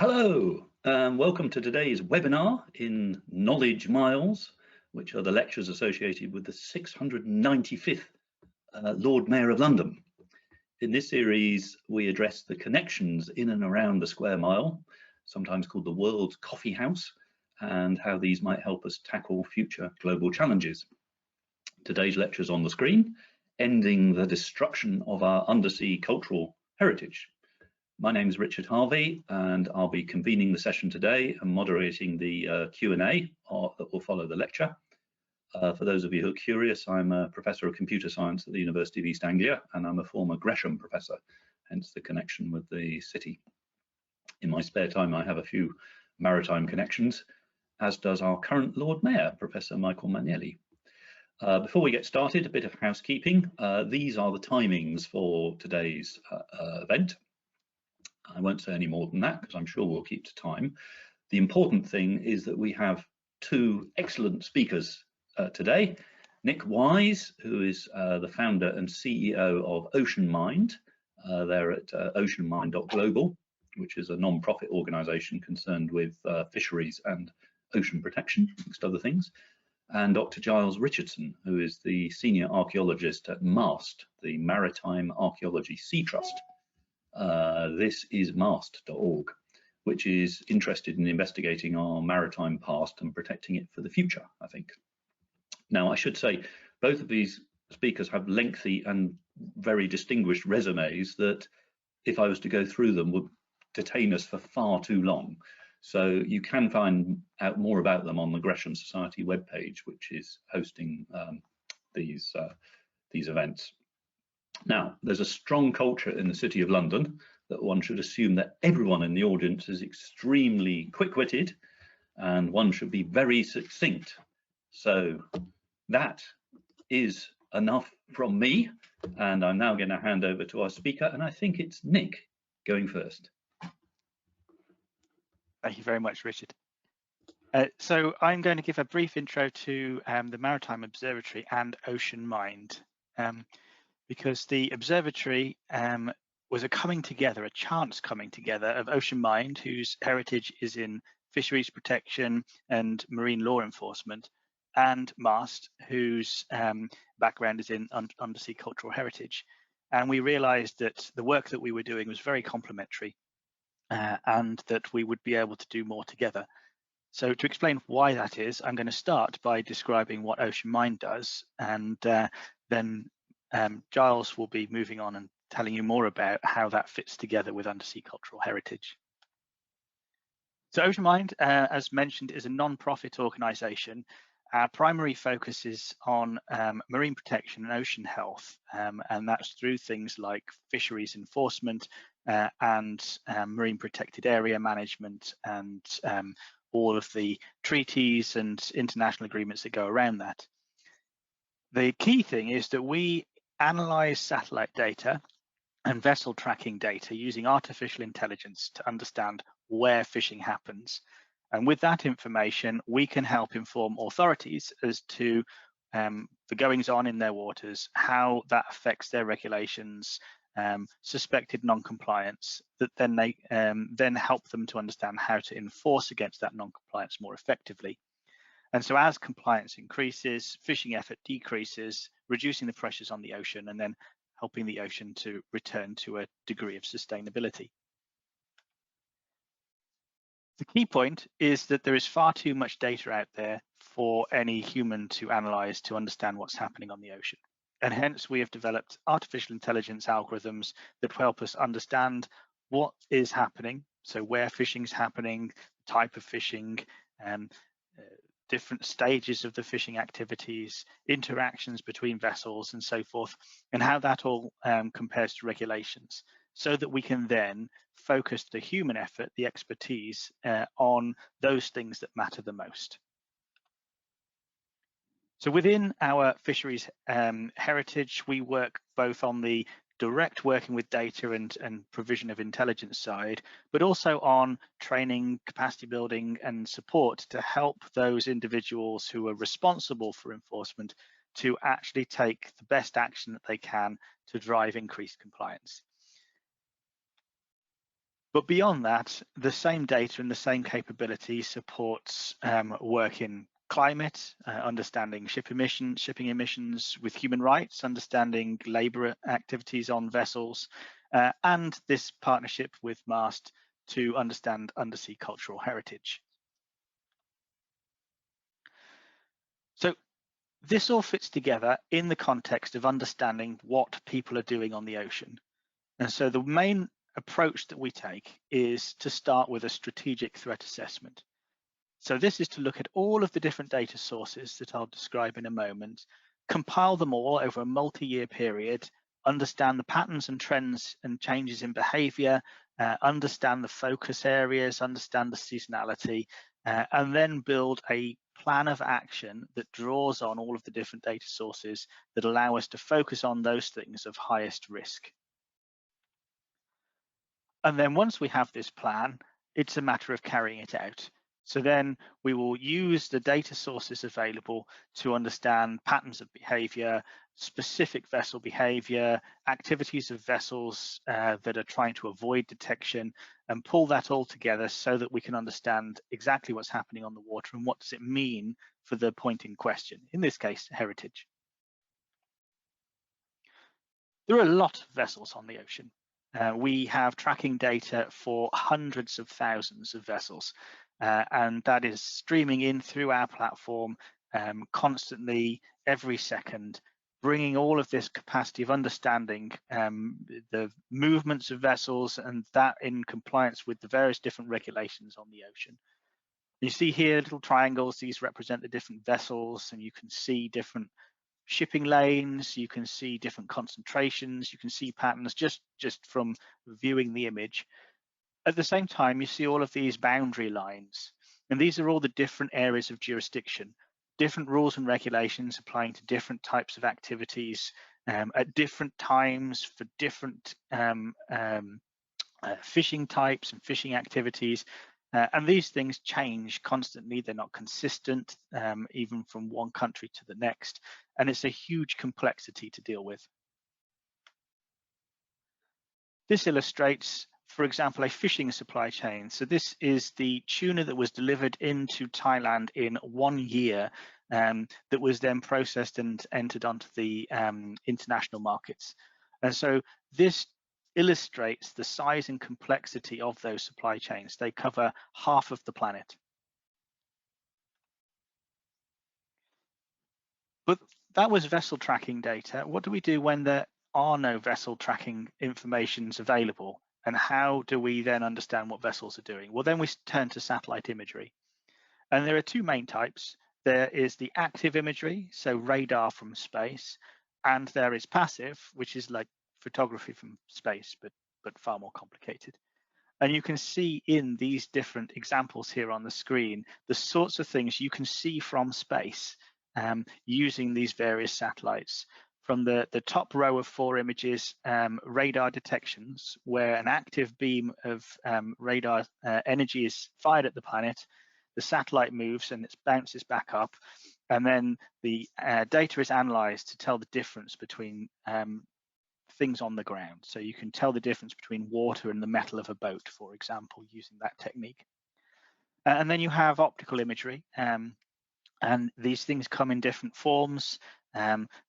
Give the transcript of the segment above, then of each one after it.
Hello, and welcome to today's webinar in Knowledge Miles, which are the lectures associated with the 695th Lord Mayor of London. In this series, we address the connections in and around the square mile, sometimes called the world's coffee house, and how these might help us tackle future global challenges. Today's lecture is on the screen, ending the destruction of our undersea cultural heritage. My name is Richard Harvey, and I'll be convening the session today and moderating the Q&A that will follow the lecture. For those of you who are curious, I'm a professor of computer science at the University of East Anglia, and I'm a former Gresham professor, hence the connection with the city. In my spare time, I have a few maritime connections, as does our current Lord Mayor, Professor Michael Manielli. Before we get started, a bit of housekeeping. These are the timings for today's event. I won't say any more than that because I'm sure we'll keep to time. The important thing is that we have two excellent speakers today. Nick Wise, who is the founder and CEO of OceanMind. They're at oceanmind.global, which is a non-profit organisation concerned with fisheries and ocean protection, amongst other things. And Dr. Giles Richardson, who is the senior archaeologist at MAST, the Maritime Archaeology Sea Trust. This is MAST.org, which is interested in investigating our maritime past and protecting it for the future, I think. Now, I should say, both of these speakers have lengthy and very distinguished resumes that, if I was to go through them, would detain us for far too long. So you can find out more about them on the Gresham Society webpage, which is hosting these events. Now, there's a strong culture in the City of London that one should assume that everyone in the audience is extremely quick-witted and one should be very succinct. So that is enough from me, and I'm now going to hand over to our speaker, and I think it's Nick going first. Thank you very much, Richard. So I'm going to give a brief intro to the Maritime Observatory and OceanMind. Because the observatory was a chance coming together of OceanMind, whose heritage is in fisheries protection and marine law enforcement, and MAST, whose background is in undersea cultural heritage. And we realized that the work that we were doing was very complementary and that we would be able to do more together. So to explain why that is, I'm going to start by describing what OceanMind does, and then Giles will be moving on and telling you more about how that fits together with undersea cultural heritage. So OceanMind, as mentioned, is a non-profit organisation. Our primary focus is on marine protection and ocean health, and that's through things like fisheries enforcement and marine protected area management and all of the treaties and international agreements that go around that. The key thing is that we analyze satellite data and vessel tracking data using artificial intelligence to understand where fishing happens. And with that information, we can help inform authorities as to the goings on in their waters, how that affects their regulations, suspected non-compliance, that then they then help them to understand how to enforce against that non-compliance more effectively. And so as compliance increases, fishing effort decreases, reducing the pressures on the ocean and then helping the ocean to return to a degree of sustainability. The key point is that there is far too much data out there for any human to analyze to understand what's happening on the ocean. And hence we have developed artificial intelligence algorithms that help us understand what is happening. So where fishing is happening, type of fishing, different stages of the fishing activities, interactions between vessels and so forth, and how that all compares to regulations, so that we can then focus the human effort, the expertise on those things that matter the most. So within our fisheries heritage, we work both on the direct working with data and provision of intelligence side, but also on training, capacity building and support to help those individuals who are responsible for enforcement to actually take the best action that they can to drive increased compliance. But beyond that, the same data and the same capability supports work in climate, understanding shipping emissions with human rights, understanding labour activities on vessels, and this partnership with MAST to understand undersea cultural heritage. So this all fits together in the context of understanding what people are doing on the ocean. And so the main approach that we take is to start with a strategic threat assessment. So this is to look at all of the different data sources that I'll describe in a moment, compile them all over a multi-year period, understand the patterns and trends and changes in behavior, understand the focus areas, understand the seasonality, and then build a plan of action that draws on all of the different data sources that allow us to focus on those things of highest risk. And then once we have this plan, it's a matter of carrying it out. So then we will use the data sources available to understand patterns of behavior, specific vessel behavior, activities of vessels that are trying to avoid detection, and pull that all together so that we can understand exactly what's happening on the water and what does it mean for the point in question, in this case, heritage. There are a lot of vessels on the ocean. We have tracking data for hundreds of thousands of vessels, and that is streaming in through our platform constantly, every second, bringing all of this capacity of understanding the movements of vessels, and that in compliance with the various different regulations on the ocean. You see here little triangles, these represent the different vessels, and you can see different shipping lanes, you can see different concentrations, you can see patterns just from viewing the image. At the same time, you see all of these boundary lines, and these are all the different areas of jurisdiction, different rules and regulations applying to different types of activities at different times for different fishing types and fishing activities. And these things change constantly. They're not consistent, even from one country to the next. And it's a huge complexity to deal with. This illustrates, for example, a fishing supply chain. So this is the tuna that was delivered into Thailand in 1 year that was then processed and entered onto the international markets. And so this illustrates the size and complexity of those supply chains. They cover half of the planet. But that was vessel tracking data. What do we do when there are no vessel tracking informations available? And how do we then understand what vessels are doing? Well, then we turn to satellite imagery. And there are two main types. There is the active imagery, so radar from space, and there is passive, which is like photography from space, but far more complicated. And you can see in these different examples here on the screen, the sorts of things you can see from space using these various satellites. From the top row of 4 images, radar detections, where an active beam of radar energy is fired at the planet, the satellite moves and it bounces back up, and then the data is analyzed to tell the difference between things on the ground. So you can tell the difference between water and the metal of a boat, for example, using that technique. And then you have optical imagery, and these things come in different forms.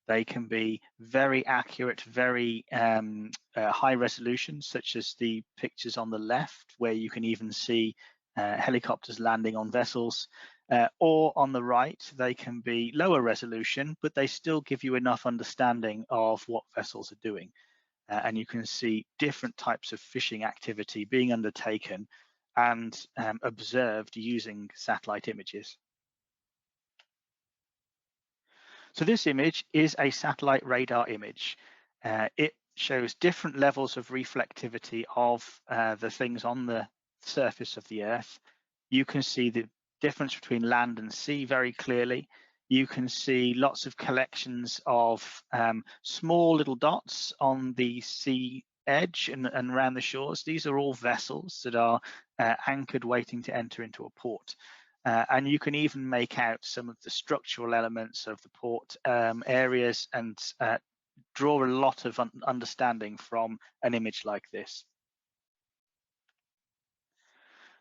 They can be very accurate, very high resolution, such as the pictures on the left, where you can even see helicopters landing on vessels. Or on the right, they can be lower resolution, but they still give you enough understanding of what vessels are doing. And you can see different types of fishing activity being undertaken and observed using satellite images. So this image is a satellite radar image. It shows different levels of reflectivity of the things on the surface of the Earth. You can see the difference between land and sea very clearly. You can see lots of collections of small little dots on the sea edge and around the shores. These are all vessels that are anchored waiting to enter into a port. And you can even make out some of the structural elements of the port areas and draw a lot of understanding from an image like this.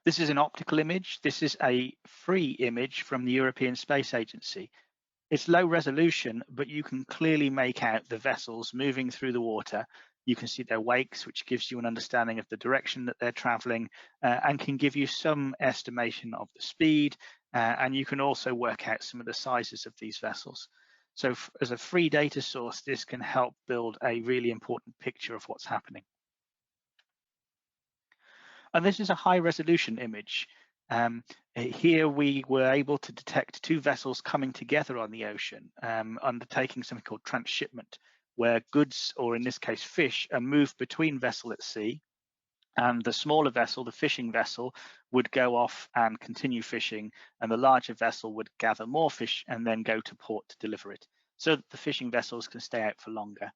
This is an optical image. This is a free image from the European Space Agency. It's low resolution, but you can clearly make out the vessels moving through the water. You can see their wakes, which gives you an understanding of the direction that they're traveling and can give you some estimation of the speed. And you can also work out some of the sizes of these vessels. So as a free data source, this can help build a really important picture of what's happening. And this is a high resolution image. Here we were able to detect two vessels coming together on the ocean, undertaking something called transshipment, where goods, or in this case fish, are moved between vessels at sea. And the smaller vessel, the fishing vessel, would go off and continue fishing, and the larger vessel would gather more fish and then go to port to deliver it, so that the fishing vessels can stay out for longer.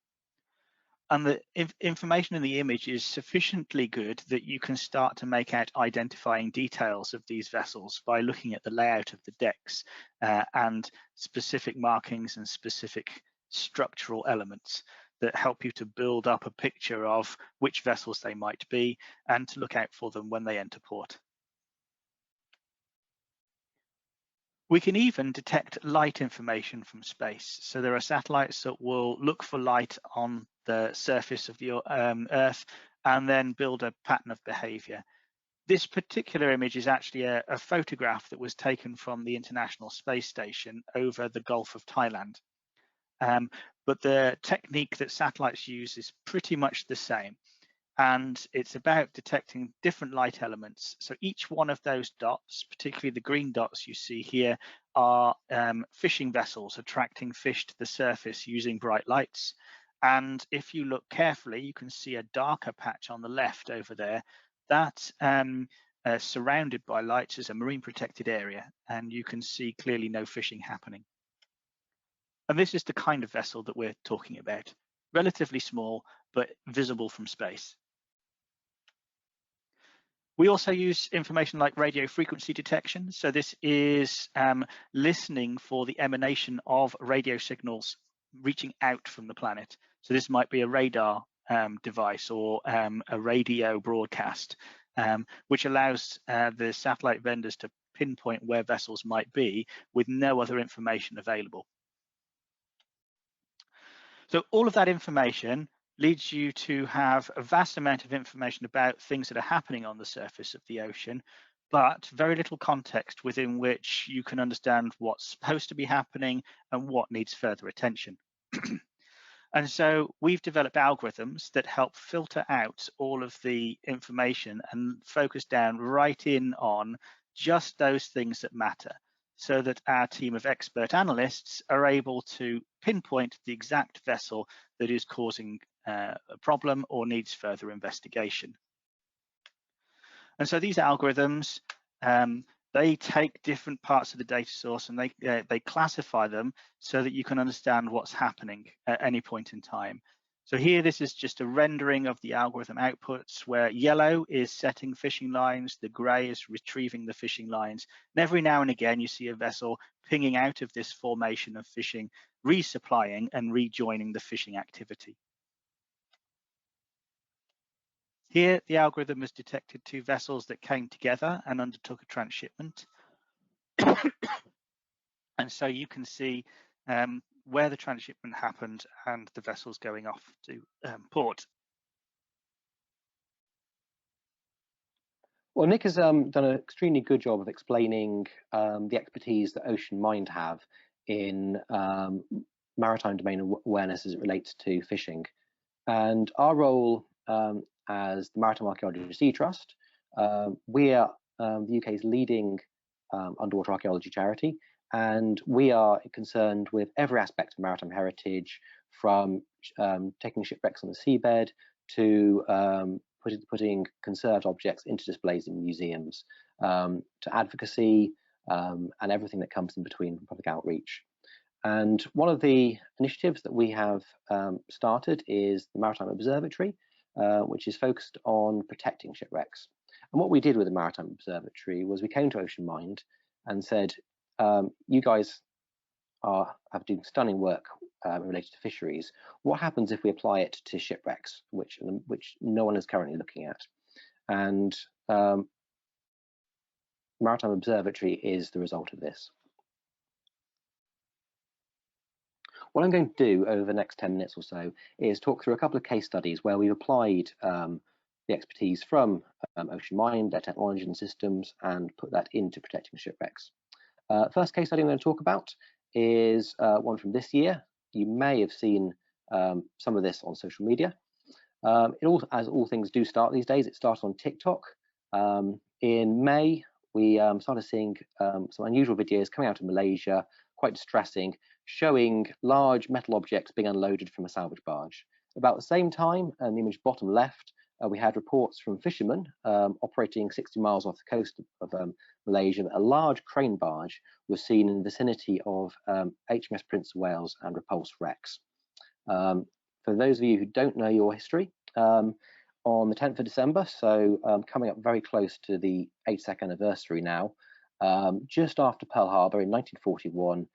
And the information in the image is sufficiently good that you can start to make out identifying details of these vessels by looking at the layout of the decks and specific markings and specific structural elements that help you to build up a picture of which vessels they might be and to look out for them when they enter port. We can even detect light information from space. So there are satellites that will look for light on the surface of the Earth and then build a pattern of behavior. This particular image is actually a photograph that was taken from the International Space Station over the Gulf of Thailand. But the technique that satellites use is pretty much the same. And it's about detecting different light elements. So each one of those dots, particularly the green dots you see here, are fishing vessels attracting fish to the surface using bright lights. And if you look carefully, you can see a darker patch on the left over there. That surrounded by lights is a marine protected area, and you can see clearly no fishing happening. And this is the kind of vessel that we're talking about. Relatively small, but visible from space. We also use information like radio frequency detection. So this is listening for the emanation of radio signals reaching out from the planet. So this might be a radar device or a radio broadcast, which allows the satellite vendors to pinpoint where vessels might be with no other information available. So all of that information leads you to have a vast amount of information about things that are happening on the surface of the ocean, but very little context within which you can understand what's supposed to be happening and what needs further attention. And so we've developed algorithms that help filter out all of the information and focus down right in on just those things that matter, so that our team of expert analysts are able to pinpoint the exact vessel that is causing a problem or needs further investigation. And so these algorithms, they take different parts of the data source and they classify them so that you can understand what's happening at any point in time. So here, this is just a rendering of the algorithm outputs where yellow is setting fishing lines, the gray is retrieving the fishing lines. And every now and again, you see a vessel pinging out of this formation of fishing, resupplying and rejoining the fishing activity. Here, the algorithm has detected two vessels that came together and undertook a transshipment. And so you can see where the transshipment happened and the vessels going off to port. Well, Nick has done an extremely good job of explaining the expertise that OceanMind have in maritime domain awareness as it relates to fishing. And our role as the Maritime Archaeology Sea Trust, we are the UK's leading underwater archaeology charity, and we are concerned with every aspect of maritime heritage, from taking shipwrecks on the seabed to putting conserved objects into displays in museums, to advocacy and everything that comes in between, public outreach. And one of the initiatives that we have started is the Maritime Observatory, which is focused on protecting shipwrecks. And what we did with the Maritime Observatory was we came to OceanMind and said, you guys have doing stunning work related to fisheries. What happens if we apply it to shipwrecks, which no one is currently looking at? And Maritime Observatory is the result of this. What I'm going to do over the next 10 minutes or so is talk through a couple of case studies where we've applied the expertise from OceanMind, their technology and systems, and put that into protecting shipwrecks. First case study I'm going to talk about is one from this year. You may have seen some of this on social media. As all things do start these days, it started on TikTok. In May, we started seeing some unusual videos coming out of Malaysia, quite distressing, showing large metal objects being unloaded from a salvage barge. About the same time, in the image bottom left, we had reports from fishermen operating 60 miles off the coast of Malaysia that a large crane barge was seen in the vicinity of HMS Prince of Wales and repulsed wrecks. For those of you who don't know your history, on the 10th of December, so coming up very close to the 82nd anniversary now, just after Pearl Harbor in 1941,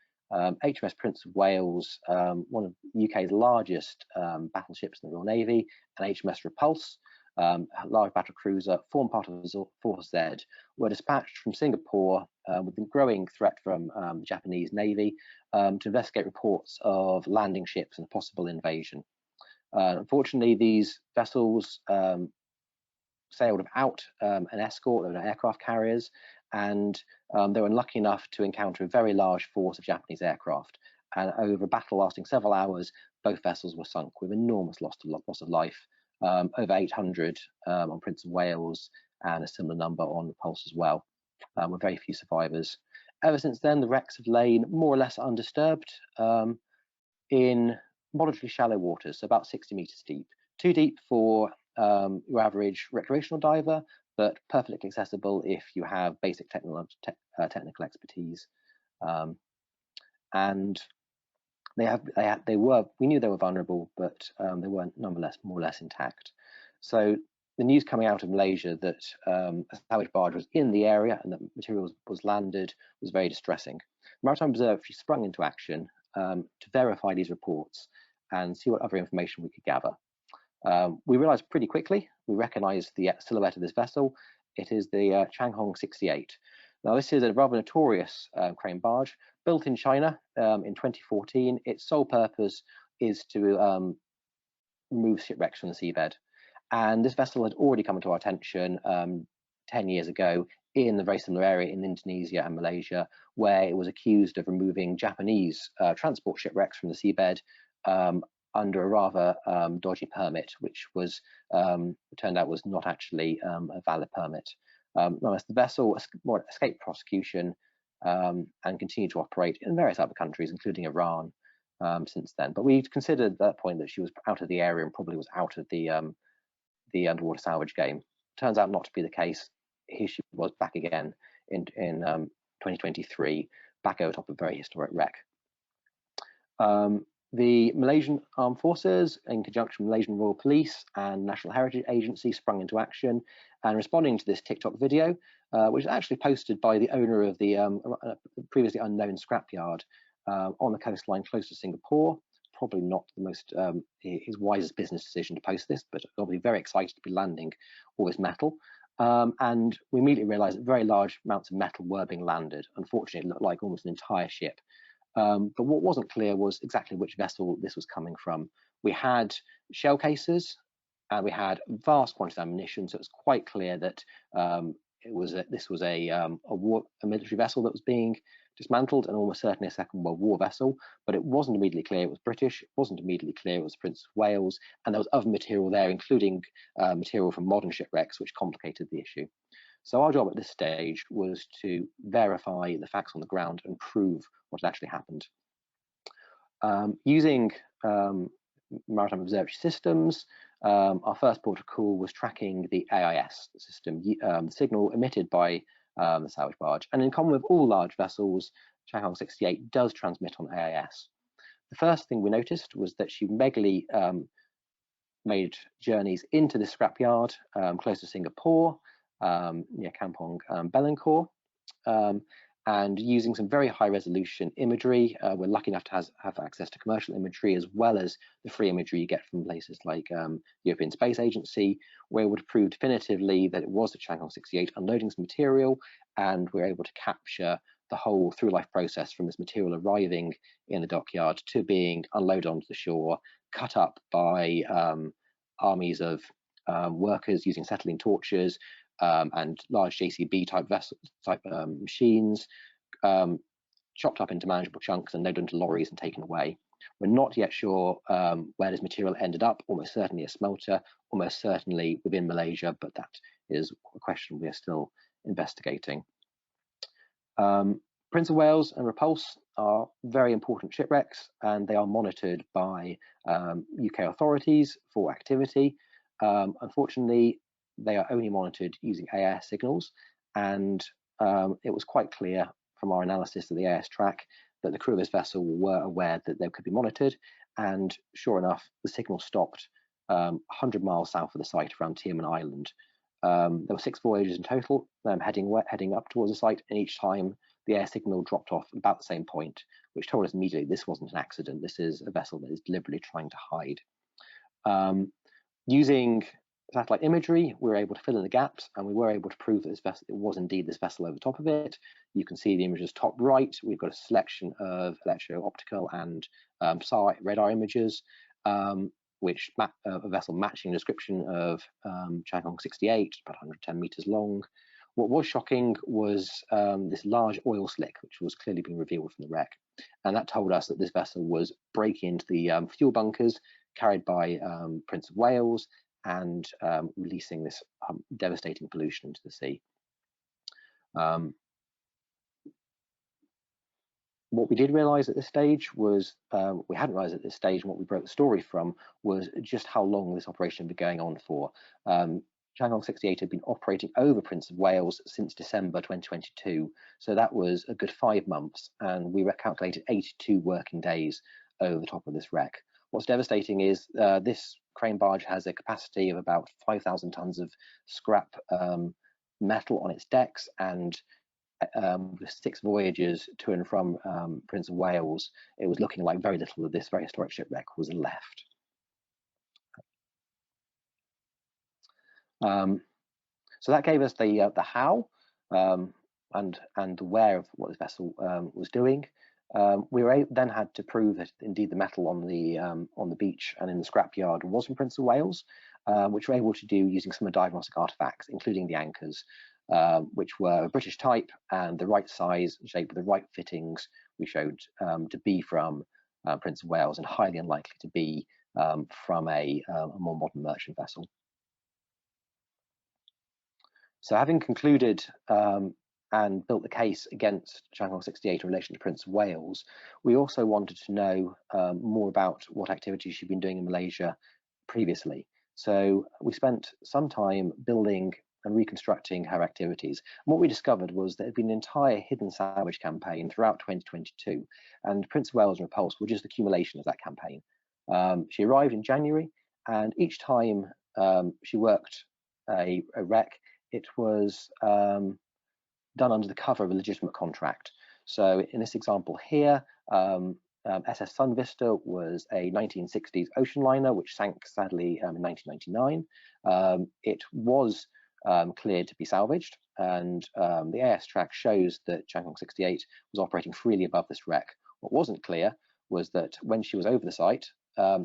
HMS Prince of Wales, one of the UK's largest battleships in the Royal Navy, and HMS Repulse, a large battle cruiser, formed part of the Force Z, were dispatched from Singapore with the growing threat from the Japanese Navy to investigate reports of landing ships and a possible invasion. Unfortunately, these vessels sailed without an escort. They were aircraft carriers, and they were unlucky enough to encounter a very large force of Japanese aircraft. And over a battle lasting several hours, both vessels were sunk with enormous loss of life, over 800 on Prince of Wales, and a similar number on Repulse as well, with very few survivors. Ever since then, the wrecks have lain more or less undisturbed in moderately shallow waters, so about 60 meters deep. Too deep for your average recreational diver, but perfectly accessible if you have basic technical expertise. And we knew they were vulnerable, but they were nonetheless more or less intact. So the news coming out of Malaysia that a salvage barge was in the area and that material was landed was very distressing. Maritime Observatory sprung into action to verify these reports and see what other information we could gather. We realized pretty quickly, we recognized the silhouette of this vessel. It is the Changhong 68. Now, this is a rather notorious crane barge built in China in 2014. Its sole purpose is to remove shipwrecks from the seabed. And this vessel had already come to our attention 10 years ago in a very similar area in Indonesia and Malaysia, where it was accused of removing Japanese transport shipwrecks from the seabed under a rather dodgy permit, which was turned out was not actually a valid permit. Nonetheless, the vessel escaped prosecution and continued to operate in various other countries, including Iran, since then. But we considered at that point that she was out of the area and probably was out of the underwater salvage game. Turns out not to be the case. Here she was back again in 2023, back over top of a very historic wreck. The Malaysian Armed Forces, in conjunction with Malaysian Royal Police and National Heritage Agency, sprung into action and responding to this TikTok video, which is actually posted by the owner of the previously unknown scrapyard on the coastline close to Singapore. Probably not the most his wisest business decision to post this, but obviously very excited to be landing all this metal. And we immediately realized that very large amounts of metal were being landed. Unfortunately, it looked like almost an entire ship. But what wasn't clear was exactly which vessel this was coming from. We had shell cases and we had vast quantities of ammunition, so it was quite clear that this was a military vessel that was being dismantled, and almost certainly a Second World War vessel. But it wasn't immediately clear it was British. It wasn't immediately clear it was Prince of Wales, and there was other material there, including material from modern shipwrecks, which complicated the issue. So our job at this stage was to verify the facts on the ground and prove what had actually happened. Using Maritime Observatory systems, our first port of call was tracking the AIS system, the signal emitted by the salvage barge. And in common with all large vessels, Changhong 68 does transmit on AIS. The first thing we noticed was that she regularly made journeys into the scrapyard close to Singapore, near Kampong Belancourt, And using some very high resolution imagery, we're lucky enough to have access to commercial imagery as well as the free imagery you get from places like the European Space Agency. We're able to prove definitively that it was the Chang'e 68 unloading some material, and we're able to capture the whole through life process from this material arriving in the dockyard to being unloaded onto the shore, cut up by armies of workers using acetylene torches, and large JCB type machines, chopped up into manageable chunks and loaded into lorries and taken away. We're not yet sure where this material ended up, almost certainly a smelter, almost certainly within Malaysia, but that is a question we are still investigating. Prince of Wales and Repulse are very important shipwrecks, and they are monitored by UK authorities for activity. Unfortunately, they are only monitored using AIS signals, and it was quite clear from our analysis of the AIS track that the crew of this vessel were aware that they could be monitored, and sure enough, the signal stopped 100 miles south of the site around Tioman Island. There were 6 voyages in total, heading up towards the site, and each time the air signal dropped off about the same point, which told us immediately this wasn't an accident. This is a vessel that is deliberately trying to hide. Using satellite imagery, we were able to fill in the gaps, and we were able to prove that this vessel, it was indeed this vessel over the top of it. You can see the images top right. We've got a selection of electro-optical and SAR radar images, which map a vessel matching the description of Chang'e 68, about 110 meters long. What was shocking was this large oil slick, which was clearly being revealed from the wreck. And that told us that this vessel was breaking into the fuel bunkers carried by Prince of Wales and releasing this devastating pollution into the sea. What we did realize at this stage was, we hadn't realized at this stage, and what we broke the story from was just how long this operation had been going on for. Chang'e 68 had been operating over Prince of Wales since December 2022, so that was a good 5 months, and we calculated 82 working days over the top of this wreck. What's devastating is this crane barge has a capacity of about 5,000 tons of scrap metal on its decks, and with 6 voyages to and from Prince of Wales, it was looking like very little of this very historic shipwreck was left. So that gave us the how and the where of what this vessel was doing. We then had to prove that indeed the metal on the beach and in the scrapyard was from Prince of Wales, which we're able to do using some of the diagnostic artifacts, including the anchors, which were British type and the right size and shape with the right fittings. We showed to be from Prince of Wales and highly unlikely to be from a more modern merchant vessel. So having concluded and built the case against Chang'e 68 in relation to Prince of Wales, we also wanted to know more about what activities she'd been doing in Malaysia previously. So we spent some time building and reconstructing her activities. And what we discovered was there had been an entire hidden salvage campaign throughout 2022, and Prince of Wales and Repulse were just accumulation of that campaign. She arrived in January, and each time she worked a wreck, it was done under the cover of a legitimate contract. So in this example here, SS Sun Vista was a 1960s ocean liner which sank sadly in 1999. It was cleared to be salvaged, and the AS track shows that Chang'e 68 was operating freely above this wreck. What wasn't clear was that when she was over the site,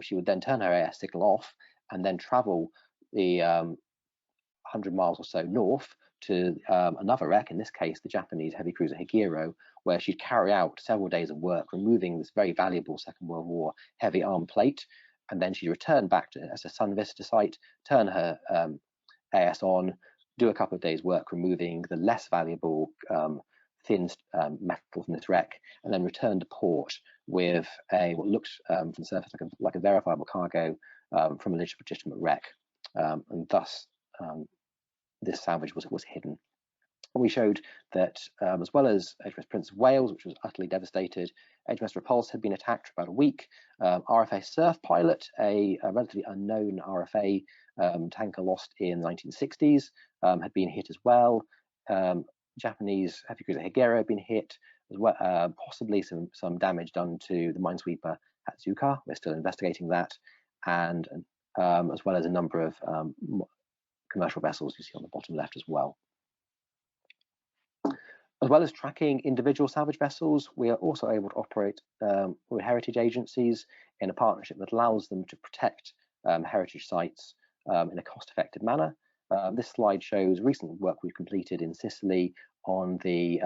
she would then turn her AS signal off and then travel the 100 miles or so north to another wreck, in this case the Japanese heavy cruiser Higiro, where she'd carry out several days of work removing this very valuable Second World War heavy arm plate, and then she'd return back to SS Sun Vista site, turn her AS on, do a couple of days work removing the less valuable thin metal from this wreck, and then return to port with what looked from the surface like a verifiable cargo from a legitimate wreck, and thus this salvage was hidden. And we showed that as well as HMS Prince of Wales, which was utterly devastated, HMS Repulse had been attacked for about a week. RFA Surf Pilot, a relatively unknown RFA tanker lost in the 1960s, had been hit as well. Japanese heavy cruiser Higero had been hit, as well, possibly some damage done to the minesweeper Hatsuka. We're still investigating that, and as well as a number of commercial vessels you see on the bottom left as well. As well as tracking individual salvage vessels, we are also able to operate with heritage agencies in a partnership that allows them to protect heritage sites in a cost-effective manner. This slide shows recent work we've completed in Sicily on the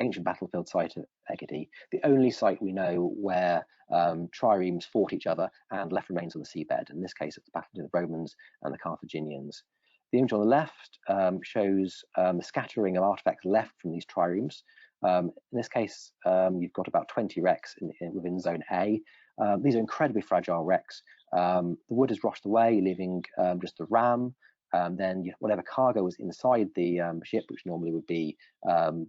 ancient battlefield site at Egadi, the only site we know where triremes fought each other and left remains on the seabed. In this case, it's the battle between the Romans and the Carthaginians. The image on the left shows the scattering of artifacts left from these triremes. In this case, you've got about 20 wrecks within Zone A. These are incredibly fragile wrecks. The wood is rotted away, leaving just the ram. Then whatever cargo was inside the ship, which normally would be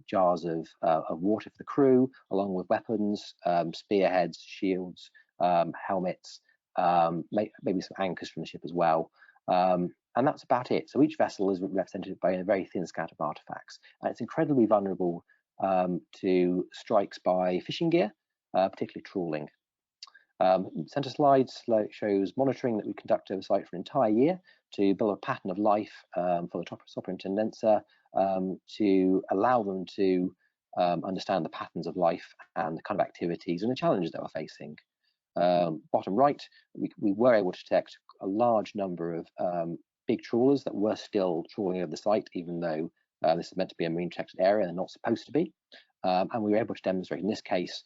jars of water for the crew, along with weapons, spearheads, shields, helmets, maybe some anchors from the ship as well. And that's about it. So each vessel is represented by a very thin scatter of artifacts. And it's incredibly vulnerable to strikes by fishing gear, particularly trawling. Center slide shows monitoring that we conduct over site for an entire year to build a pattern of life for the superintendenza to allow them to understand the patterns of life and the kind of activities and the challenges that we're facing. Bottom right, we were able to detect a large number of big trawlers that were still trawling over the site, even though this is meant to be a marine protected area and not supposed to be. And we were able to demonstrate in this case,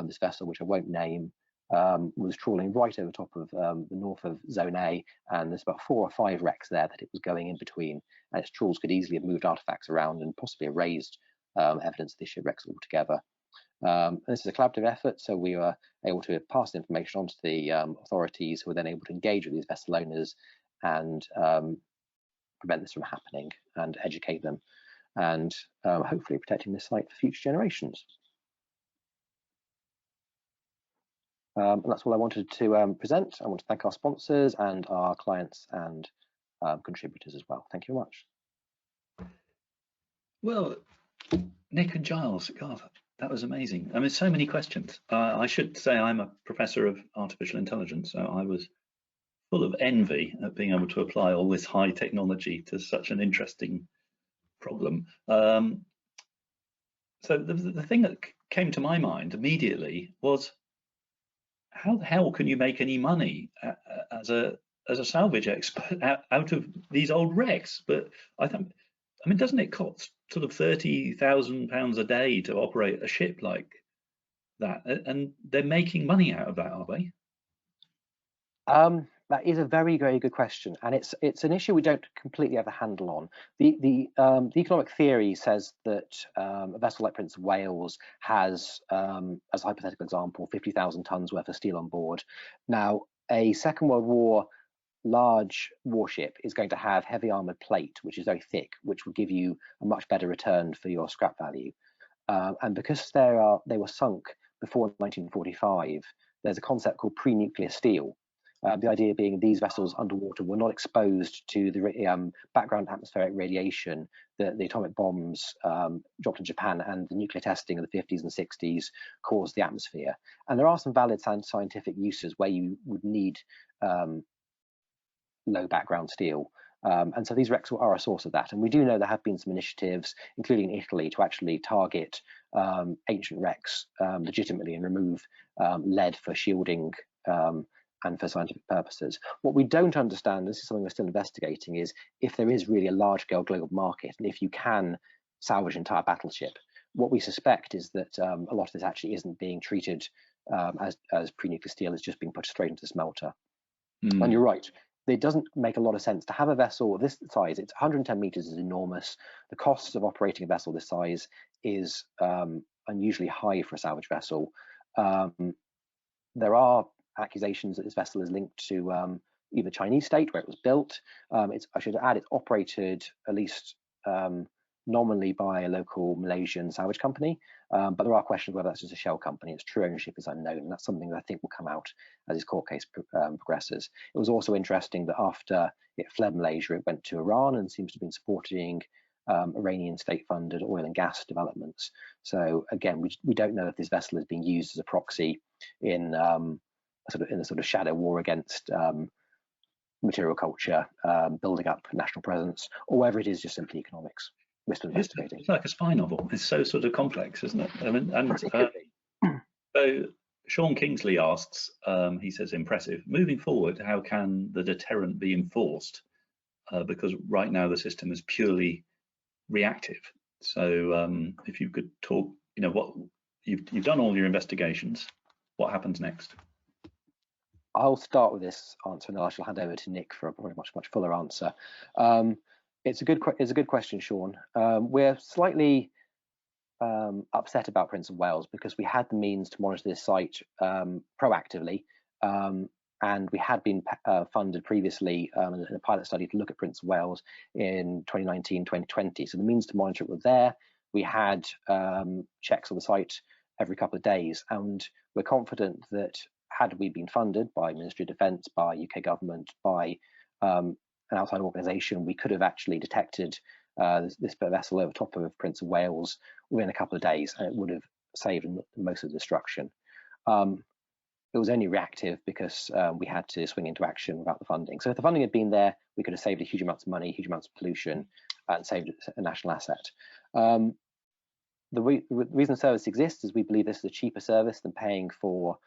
this vessel, which I won't name, was trawling right over top of the north of Zone A, and there's about 4 or 5 wrecks there that it was going in between, and its trawls could easily have moved artifacts around and possibly erased evidence of the shipwrecks altogether. This is a collaborative effort, so we were able to pass the information on to the authorities, who were then able to engage with these vessel owners and prevent this from happening and educate them, and hopefully protecting this site for future generations. And that's all I wanted to present. I want to thank our sponsors and our clients and contributors as well. Thank you very much. Well, Nick and Giles, God, that was amazing. I mean, so many questions. I should say I'm a professor of artificial intelligence, so I was full of envy at being able to apply all this high technology to such an interesting problem. So the thing that came to my mind immediately was, how the hell can you make any money as a salvage expert out of these old wrecks? But I mean, doesn't it cost sort of £30,000 a day to operate a ship like that? And they're making money out of that, are they? That is a very, very good question, and it's an issue we don't completely have a handle on. The economic theory says that a vessel like Prince of Wales has, as a hypothetical example, 50,000 tons worth of steel on board. Now, a Second World War large warship is going to have heavy armored plate, which is very thick, which will give you a much better return for your scrap value. And because they were sunk before 1945, there's a concept called pre-nuclear steel. The idea being these vessels underwater were not exposed to the background atmospheric radiation that the atomic bombs dropped in Japan and the nuclear testing of the 50s and 60s caused the atmosphere. And there are some valid scientific uses where you would need low background steel. And so these wrecks are a source of that. And we do know there have been some initiatives, including in Italy, to actually target ancient wrecks legitimately and remove lead for shielding and for scientific purposes. What we don't understand, this is something we're still investigating, is if there is really a large-scale global market and if you can salvage an entire battleship. What we suspect is that a lot of this actually isn't being treated as pre-nuclear steel, it's just being put straight into the smelter. And you're right, it doesn't make a lot of sense to have a vessel this size. It's 110 meters is enormous. The costs of operating a vessel this size is unusually high for a salvage vessel. There are accusations that this vessel is linked to either Chinese state where it was built. I should add, it's operated at least nominally by a local Malaysian salvage company, but there are questions whether that's just a shell company. Its true ownership is unknown, and that's something that I think will come out as this court case progresses. It was also interesting that after it fled Malaysia, it went to Iran and seems to have been supporting Iranian state-funded oil and gas developments. So again, we don't know if this vessel is being used as a proxy in a sort of shadow war against material culture, building up national presence, or whether it is just simply economics. We're still investigating. It's like a spy novel. It's so sort of complex, isn't it? I mean, and so Sean Kingsley asks, he says, impressive. Moving forward, how can the deterrent be enforced? Because right now the system is purely reactive. So if you could talk, what you've done all your investigations, what happens next? I'll start with this answer, and then I shall hand over to Nick for a probably much fuller answer. It's a good question, Sean. We're slightly upset about Prince of Wales because we had the means to monitor this site proactively, and we had been funded previously in a pilot study to look at Prince of Wales in 2019, 2020. So the means to monitor it were there. We had checks on the site every couple of days, and we're confident that had we been funded by Ministry of Defence, by UK government, by an outside organisation, we could have actually detected this vessel over top of Prince of Wales within a couple of days, and it would have saved most of the destruction. It was only reactive because we had to swing into action without the funding. So if the funding had been there, we could have saved a huge amounts of money, huge amounts of pollution, and saved a national asset. The reason the service exists is we believe this is a cheaper service than paying for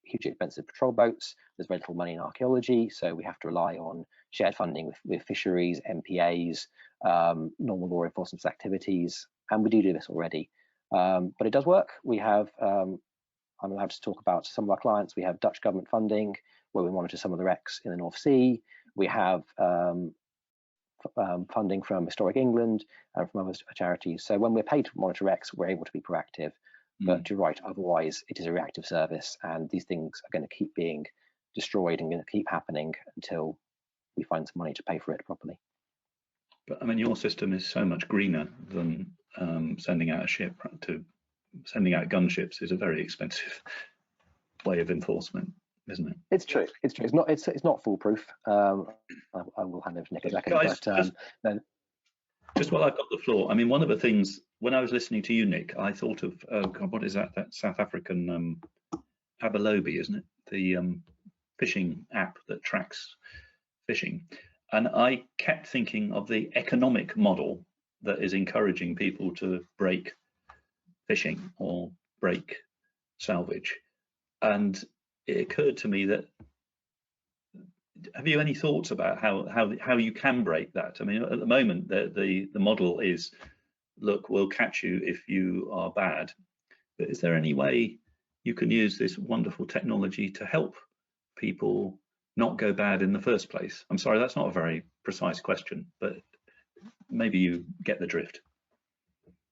hugely expensive patrol boats. There's very little money in archaeology, so we have to rely on shared funding with fisheries, MPAs, normal law enforcement activities, and we do this already. But it does work. We have, I'm allowed to talk about some of our clients. We have Dutch government funding where we monitor some of the wrecks in the North Sea. We have funding from Historic England and from other charities. So when we're paid to monitor wrecks, we're able to be proactive. But you're right, otherwise it is a reactive service, and these things are going to keep being destroyed and going to keep happening until we find some money to pay for it properly. But I mean, your system is so much greener than sending out a ship. Sending out gunships is a very expensive way of enforcement, isn't it? It's true. It's true. It's not foolproof. I will hand over to Nick in a second. Guys, just while I've got the floor, I mean, one of the things when I was listening to you, Nick, I thought of God, what is that? That South African Abelobi, isn't it? The fishing app that tracks fishing, and I kept thinking of the economic model that is encouraging people to break fishing or break salvage, and it occurred to me that. Have you any thoughts about how you can break that? I mean, at the moment, the model is, look, we'll catch you if you are bad. But is there any way you can use this wonderful technology to help people not go bad in the first place? I'm sorry, that's not a very precise question, but maybe you get the drift.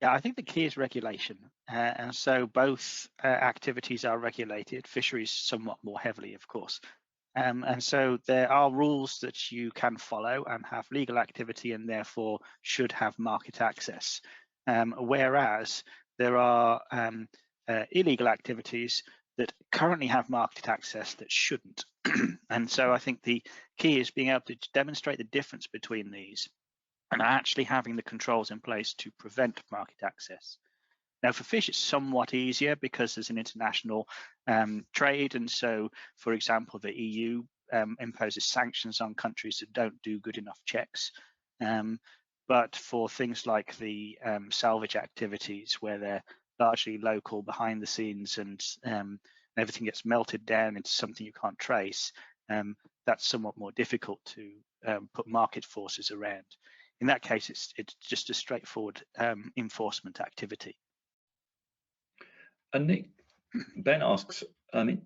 Yeah, I think the key is regulation. And so both activities are regulated, fisheries somewhat more heavily, of course. And so there are rules that you can follow and have legal activity and therefore should have market access. Whereas there are illegal activities that currently have market access that shouldn't. And so I think the key is being able to demonstrate the difference between these and actually having the controls in place to prevent market access. Now, for fish, it's somewhat easier because there's an international trade. And so, for example, the EU imposes sanctions on countries that don't do good enough checks. But for things like the salvage activities, where they're largely local, behind the scenes, and everything gets melted down into something you can't trace, that's somewhat more difficult to put market forces around. In that case, it's just a straightforward enforcement activity. And Nick, Ben asks, I mean,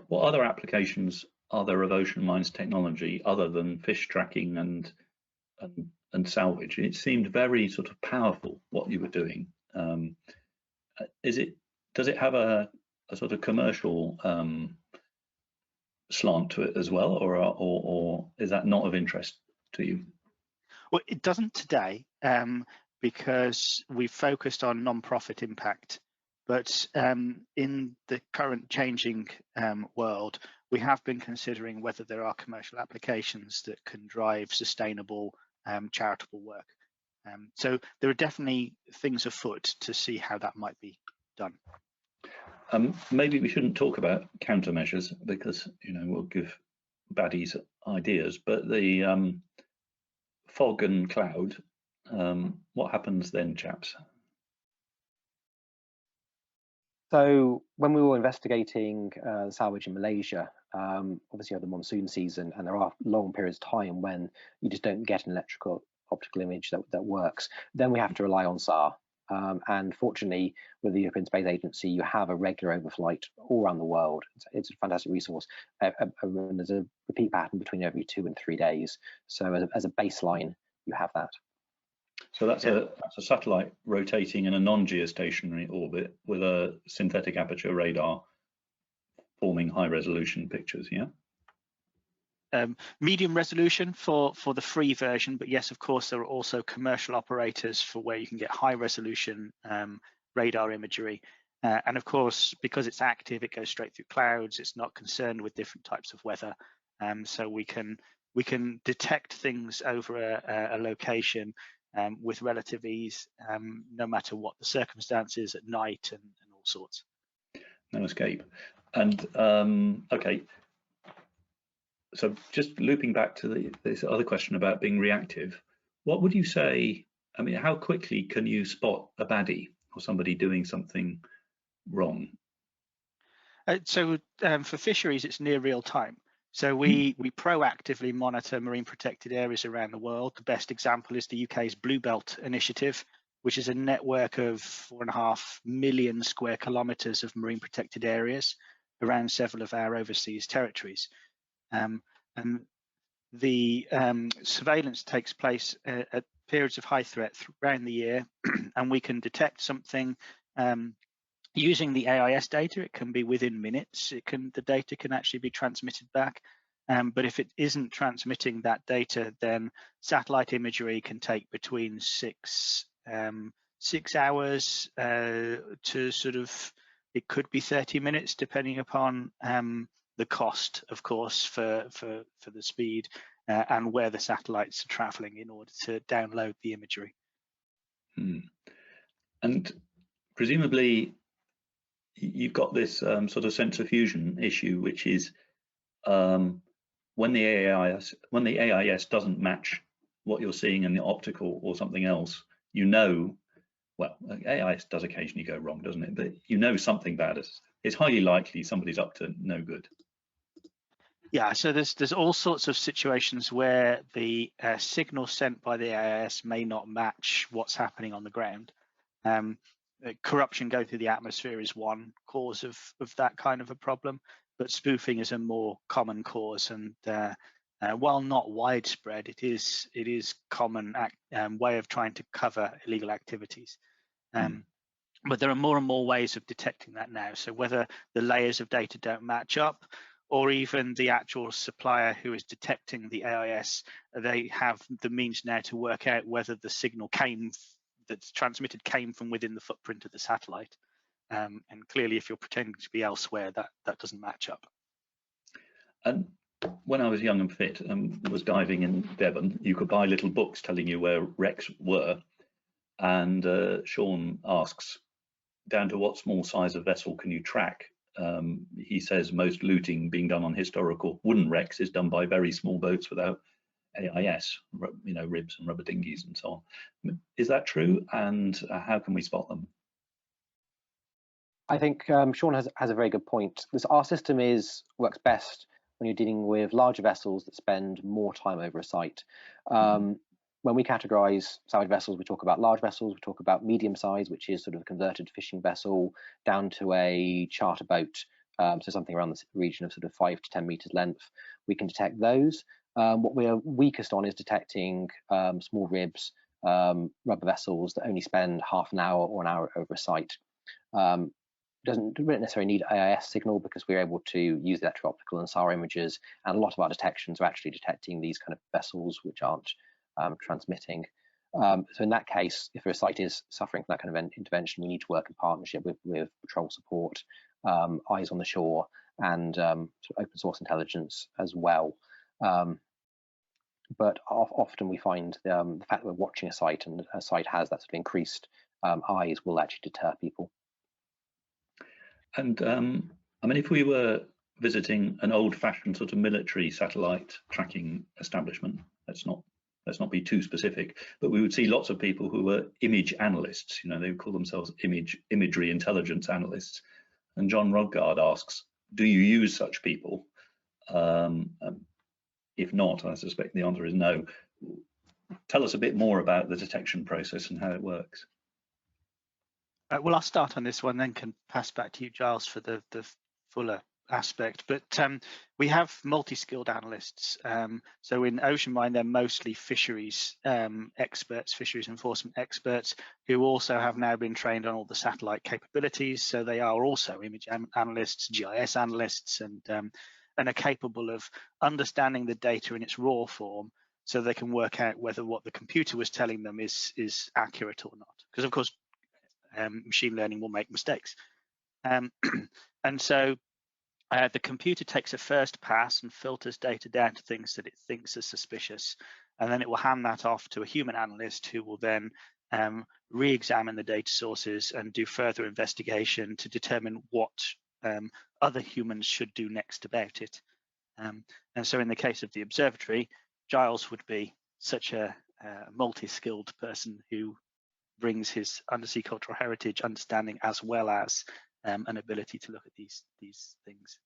what other applications are there of OceanMind's technology other than fish tracking and salvage? It seemed very sort of powerful what you were doing. Does it have a sort of commercial slant to it as well, or is that not of interest to you? Well, it doesn't today because we've focused on non-profit impact. But in the current changing world, we have been considering whether there are commercial applications that can drive sustainable charitable work. So there are definitely things afoot to see how that might be done. Maybe we shouldn't talk about countermeasures because we'll give baddies ideas. But the fog and cloud, what happens then, chaps? So when we were investigating the salvage in Malaysia, obviously you have the monsoon season, and there are long periods of time when you just don't get an optical image that works. Then we have to rely on SAR. And fortunately, with the European Space Agency, you have a regular overflight all around the world. It's a fantastic resource. There's a repeat pattern between every 2 and 3 days. So as a baseline, you have that. So that's a satellite rotating in a non-geostationary orbit with a synthetic aperture radar forming high-resolution pictures, yeah? Medium resolution for the free version, but yes, of course, there are also commercial operators for where you can get high resolution radar imagery. And of course, because it's active, it goes straight through clouds. It's not concerned with different types of weather. So we can detect things over a location with relative ease, no matter what the circumstances at night and all sorts. No escape. And okay. So just looping back to this other question about being reactive, what would you say? I mean, how quickly can you spot a baddie or somebody doing something wrong? So for fisheries, it's near real time. So we proactively monitor marine protected areas around the world. The best example is the UK's Blue Belt Initiative, which is a network of 4.5 million square kilometres of marine protected areas around several of our overseas territories. And the surveillance takes place at periods of high threat around the year, and we can detect something using the AIS data. It can be within minutes. The data can actually be transmitted back. But if it isn't transmitting that data, then satellite imagery can take between 6 hours to sort of, it could be 30 minutes, depending upon the cost, of course, for the speed and where the satellites are traveling in order to download the imagery. And presumably you've got this sort of sensor fusion issue, which is when the AIS doesn't match what you're seeing in the optical or something else, well, AIS does occasionally go wrong, doesn't it? But something bad is. It's highly likely somebody's up to no good. Yeah, so there's all sorts of situations where the signal sent by the AIS may not match what's happening on the ground. Corruption going through the atmosphere is one cause of that kind of a problem, but spoofing is a more common cause. And while not widespread, it is common way of trying to cover illegal activities. But there are more and more ways of detecting that now. So whether the layers of data don't match up, or even the actual supplier who is detecting the AIS, they have the means now to work out whether the signal that's transmitted came from within the footprint of the satellite. And clearly, if you're pretending to be elsewhere, that doesn't match up. And when I was young and fit and was diving in Devon, you could buy little books telling you where wrecks were. And Sean asks, down to what small size of vessel can you track? He says most looting being done on historical wooden wrecks is done by very small boats without AIS, ribs and rubber dinghies and so on. Is that true? And how can we spot them? I think Sean has a very good point. Our system works best when you're dealing with larger vessels that spend more time over a site. When we categorize salvage vessels, we talk about large vessels, we talk about medium size, which is sort of a converted fishing vessel, down to a charter boat, so something around the region of sort of 5 to 10 meters length. We can detect those. What we're weakest on is detecting small ribs, rubber vessels that only spend half an hour or an hour over a site. Doesn't necessarily need AIS signal because we're able to use the electro-optical and SAR images, and a lot of our detections are actually detecting these kind of vessels which aren't transmitting. So in that case, if a site is suffering from that kind of intervention, we need to work in partnership with patrol support, eyes on the shore, and sort of open source intelligence as well. but often we find the fact that we're watching a site and a site has that sort of increased eyes will actually deter people. And I mean, if we were visiting an old-fashioned sort of military satellite tracking establishment, let's not be too specific, but we would see lots of people who were image analysts. You know, they would call themselves imagery intelligence analysts. And John Rodgard asks, do you use such people? If not, I suspect the answer is no. Tell us a bit more about the detection process and how it works. Well, I'll start on this one, then can pass back to you, Giles, for the fuller aspect. But we have multi-skilled analysts. So in OceanMind, they're mostly fisheries experts, fisheries enforcement experts, who also have now been trained on all the satellite capabilities. So they are also image analysts, GIS analysts, and are capable of understanding the data in its raw form, so they can work out whether what the computer was telling them is accurate or not. Because of course, machine learning will make mistakes. And so the computer takes a first pass and filters data down to things that it thinks are suspicious. And then it will hand that off to a human analyst who will then re-examine the data sources and do further investigation to determine what other humans should do next about it. And so in the case of the observatory, Giles would be such a multi-skilled person who brings his undersea cultural heritage understanding as well as an ability to look at these things.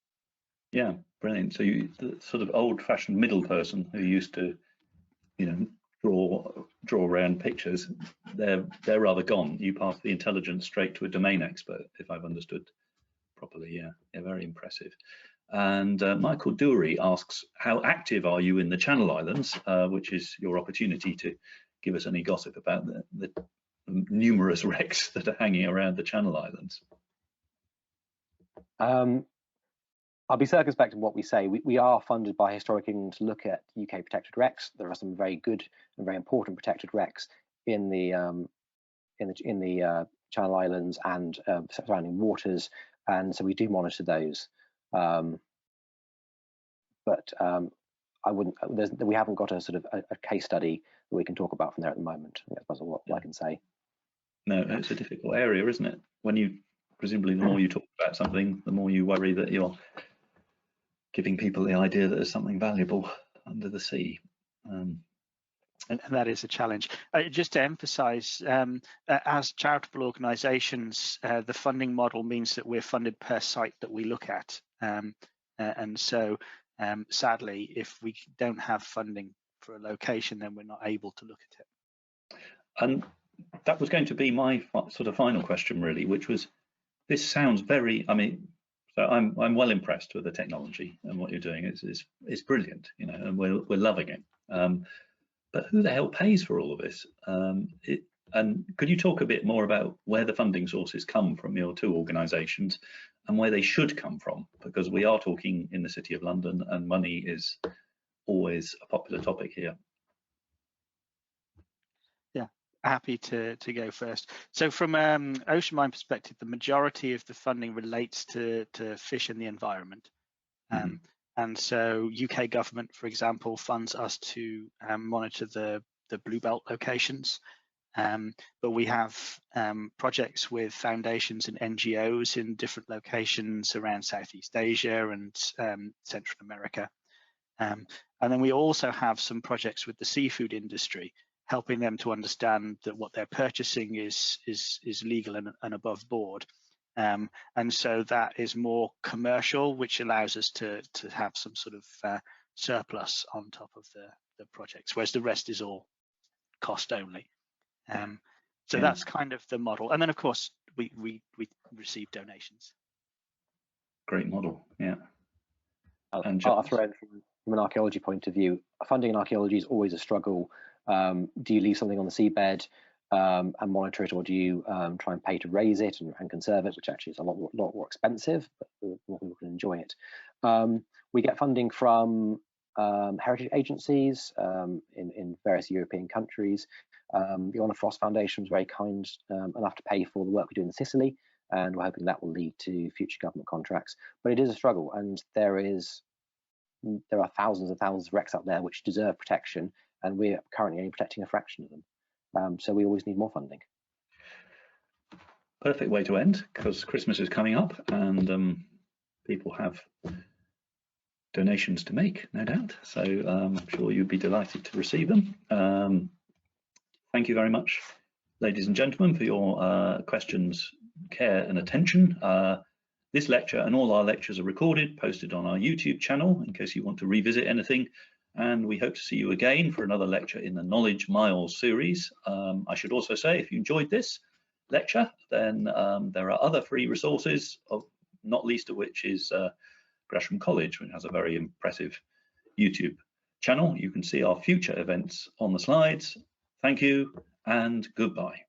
Yeah, brilliant. So you, the sort of old-fashioned middle person who used to, you know, draw around pictures, they're rather gone. You pass the intelligence straight to a domain expert, if I've understood properly. Yeah, very impressive. And Michael Dury asks, how active are you in the Channel Islands, which is your opportunity to give us any gossip about the numerous wrecks that are hanging around the Channel Islands? I'll be circumspect in what we say. We are funded by Historic England to look at UK protected wrecks. There are some very good and very important protected wrecks in the Channel Islands and surrounding waters, and so we do monitor those. But I wouldn't. We haven't got a sort of a case study that we can talk about from there at the moment. That's what I can say. No, it's a difficult area, isn't it? When you, presumably, the more you talk about something, the more you worry that you're giving people the idea that there's something valuable under the sea. And that is a challenge. Just to emphasize, as charitable organizations, the funding model means that we're funded per site that we look at. And so sadly, if we don't have funding for a location, then we're not able to look at it. And that was going to be my sort of final question, really, which was, this sounds very, I mean, so I'm well impressed with the technology and what you're doing. It's brilliant, you know, and we're loving it. But who the hell pays for all of this? And could you talk a bit more about where the funding sources come from your two organisations and where they should come from? Because we are talking in the City of London, and money is always a popular topic here. Yeah, happy to go first. So from OceanMind perspective, the majority of the funding relates to fish and the environment. And so UK government, for example, funds us to monitor the blue belt locations. But we have projects with foundations and NGOs in different locations around Southeast Asia and Central America. And then we also have some projects with the seafood industry, helping them to understand that what they're purchasing is legal and above board. And so that is more commercial, which allows us to have some sort of surplus on top of the projects, whereas the rest is all cost only. So that's kind of the model. And then, of course, we receive donations. Great model, yeah. I'll throw in from an archaeology point of view, funding in archaeology is always a struggle. Do you leave something on the seabed and monitor it, or do you try and pay to raise it and conserve it, which actually is a lot more expensive, but more people can enjoy it. We get funding from heritage agencies in various European countries. The Honor Frost Foundation was very kind enough to pay for the work we do in Sicily, and we're hoping that will lead to future government contracts. But it is a struggle, and there is there are thousands and thousands of wrecks out there which deserve protection, and we're currently only protecting a fraction of them. So we always need more funding. Perfect way to end, because Christmas is coming up and people have donations to make, no doubt. So I'm sure you'd be delighted to receive them. Thank you very much, ladies and gentlemen, for your questions, care and attention. This lecture and all our lectures are recorded, posted on our YouTube channel in case you want to revisit anything. And we hope to see you again for another lecture in the Knowledge Miles series. I should also say, if you enjoyed this lecture, then there are other free resources, not least of which is Gresham College, which has a very impressive YouTube channel. You can see our future events on the slides. Thank you and goodbye.